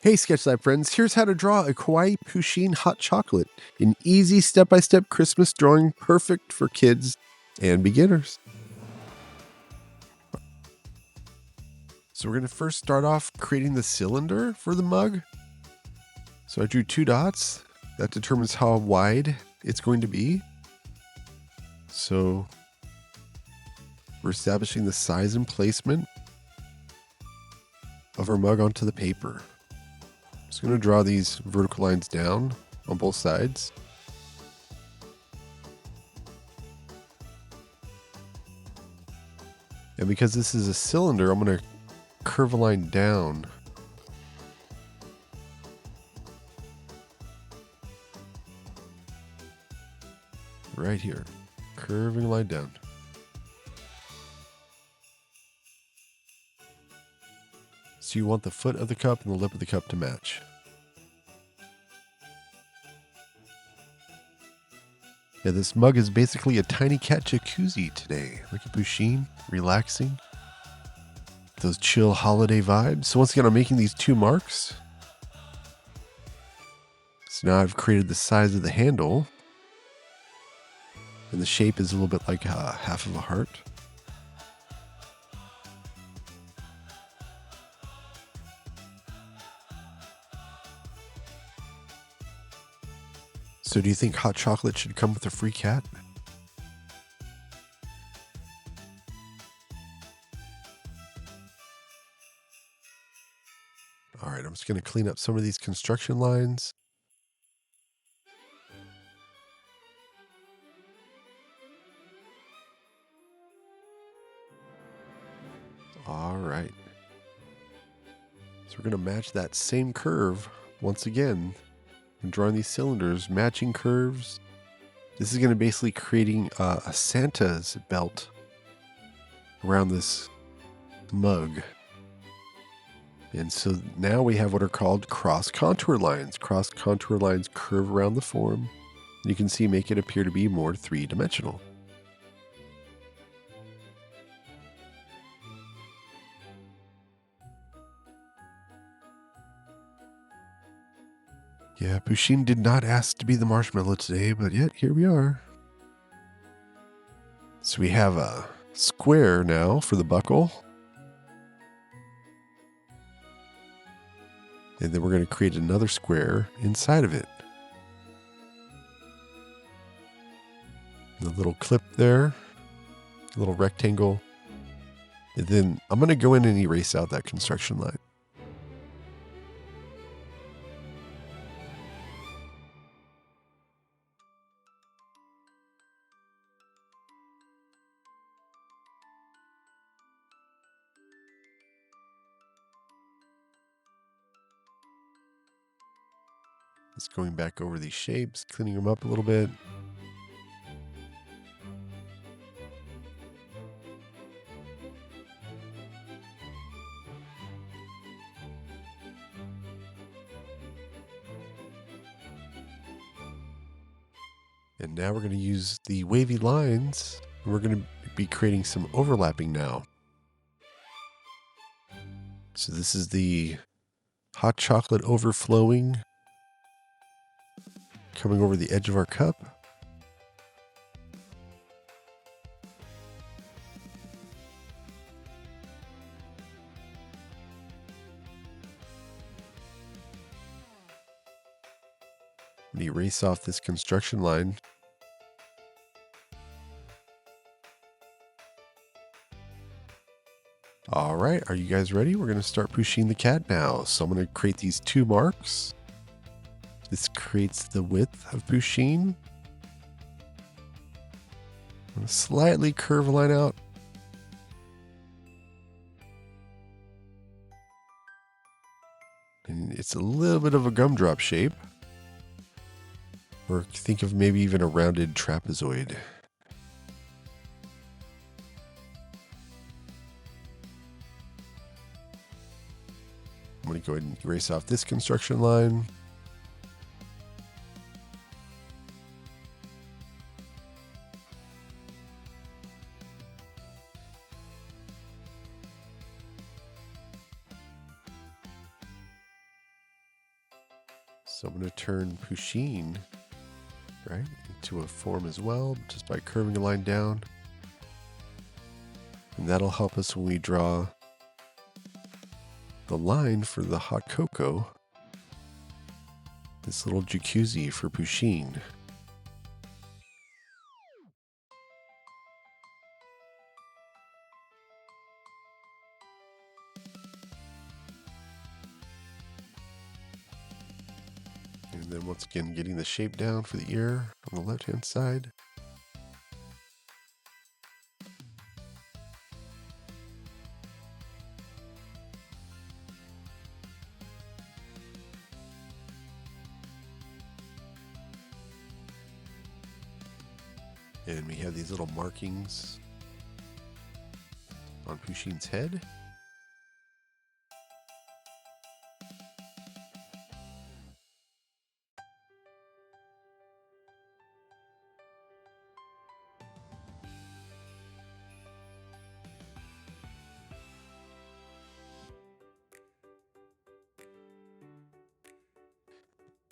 Hey Sketchlab friends, here's how to draw a Kawaii Pusheen Hot Chocolate, an easy step-by-step Christmas drawing perfect for kids and beginners. So we're going to first start off creating the cylinder for the mug. So I drew 2 dots. That determines how wide it's going to be. So we're establishing the size and placement of our mug onto the paper. I'm just going to draw these vertical lines down on both sides. And because this is a cylinder, I'm going to curve a line down. Right here. Curving a line down. So you want the foot of the cup and the lip of the cup to match. Yeah, this mug is basically a tiny cat jacuzzi today. Look at Pusheen, relaxing. Those chill holiday vibes. So once again, I'm making these 2 marks. So now I've created the size of the handle. And the shape is a little bit like half of a heart. So do you think hot chocolate should come with a free cat? All right, I'm just going to clean up some of these construction lines. All right. So we're going to match that same curve once again. I'm drawing these cylinders, matching curves. This is going to basically creating a Santa's belt around this mug. And so now we have what are called cross contour lines. Cross contour lines curve around the form. And you can see make it appear to be more 3-dimensional. Yeah, Pusheen did not ask to be the marshmallow today, but yet here we are. So we have a square now for the buckle. And then we're going to create another square inside of it. The little clip there, a little rectangle. And then I'm going to go in and erase out that construction line. Just going back over these shapes, cleaning them up a little bit. And now we're going to use the wavy lines, and we're going to be creating some overlapping now. So this is the hot chocolate overflowing, coming over the edge of our cup. And erase off this construction line. All right, are you guys ready? We're going to start Pusheen the cat now. So I'm going to create these 2 marks. This creates the width of Pusheen. I'm going to slightly curve a line out. And it's a little bit of a gumdrop shape. Or think of maybe even a rounded trapezoid. I'm going to go ahead and erase off this construction line. So I'm going to turn Pusheen, right, into a form as well, just by curving a line down. And that'll help us when we draw the line for the hot cocoa. This little jacuzzi for Pusheen. And then once again, getting the shape down for the ear on the left-hand side. And we have these little markings on Pusheen's head.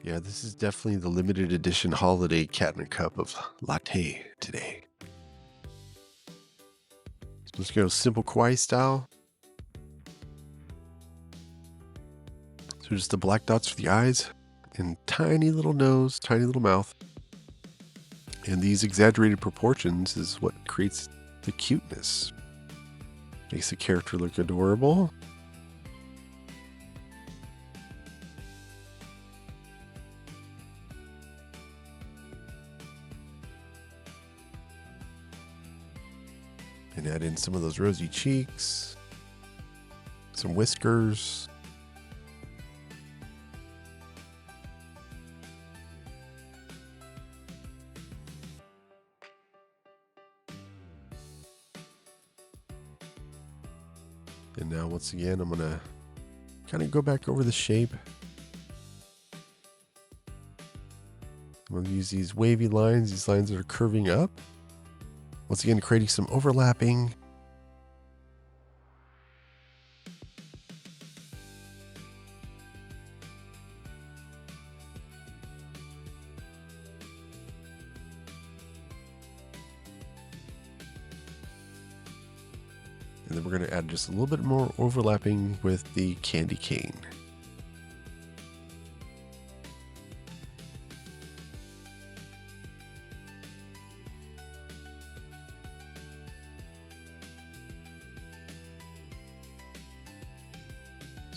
Yeah, this is definitely the limited edition holiday cat in a cup of latte today. So let's go simple kawaii style. So just the black dots for the eyes and tiny little nose, tiny little mouth. And these exaggerated proportions is what creates the cuteness. Makes the character look adorable. And add in some of those rosy cheeks, some whiskers. And now once again, I'm gonna kind of go back over the shape. I'm gonna use these wavy lines, these lines that are curving up. Once again, creating some overlapping. And then we're going to add just a little bit more overlapping with the candy cane.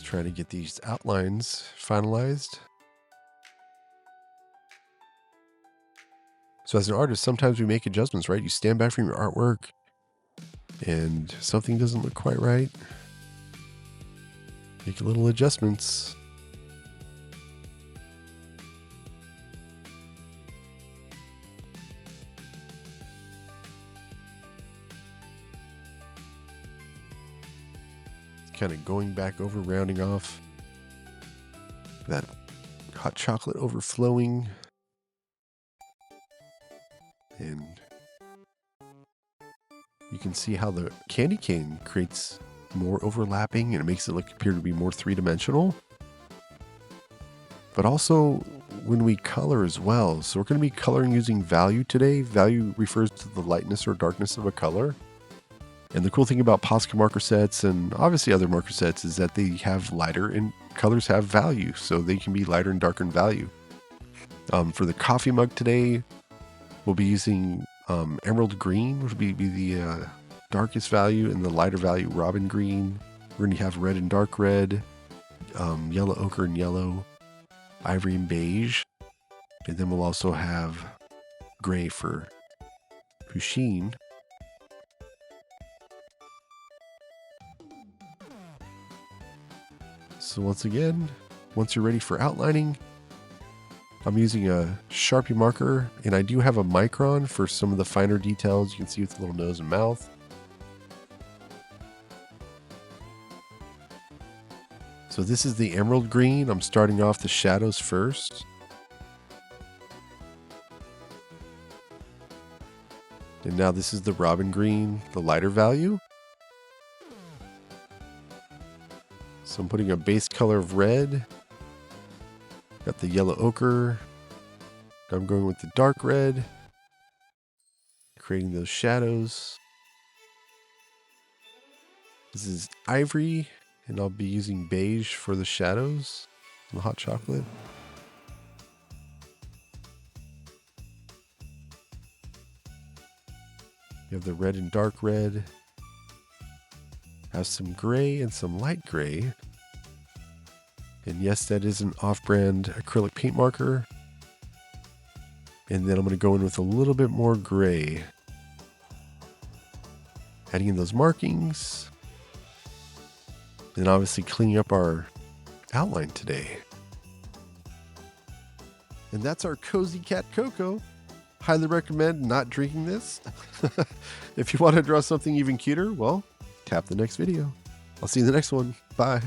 Trying to get these outlines finalized. So as an artist, sometimes we make adjustments, right? You stand back from your artwork and something doesn't look quite right. Make little adjustments. Kind of going back over, rounding off that hot chocolate overflowing. And you can see how the candy cane creates more overlapping and it makes it appear to be more three-dimensional. But also when we color as well. So we're going to be coloring using value today. Value refers to the lightness or darkness of a color. And the cool thing about Posca marker sets and obviously other marker sets is that they have lighter and colors have value. So they can be lighter and darker in value. For the coffee mug today, we'll be using emerald green, which will be the darkest value, and the lighter value robin green. We're going to have red and dark red, yellow ochre and yellow, ivory and beige. And then we'll also have gray for Pusheen. So once again, once you're ready for outlining, I'm using a Sharpie marker, and I do have a micron for some of the finer details. You can see with the little nose and mouth. So this is the emerald green. I'm starting off the shadows first. And now this is the robin green, the lighter value. So I'm putting a base color of red. Got the yellow ochre. I'm going with the dark red, creating those shadows. This is ivory, and I'll be using beige for the shadows on the hot chocolate. You have the red and dark red. Have some gray and some light gray. And yes, that is an off-brand acrylic paint marker. And then I'm going to go in with a little bit more gray. Adding in those markings. And obviously cleaning up our outline today. And that's our Cozy Cat Cocoa. Highly recommend not drinking this. If you want to draw something even cuter, well, tap the next video. I'll see you in the next one. Bye.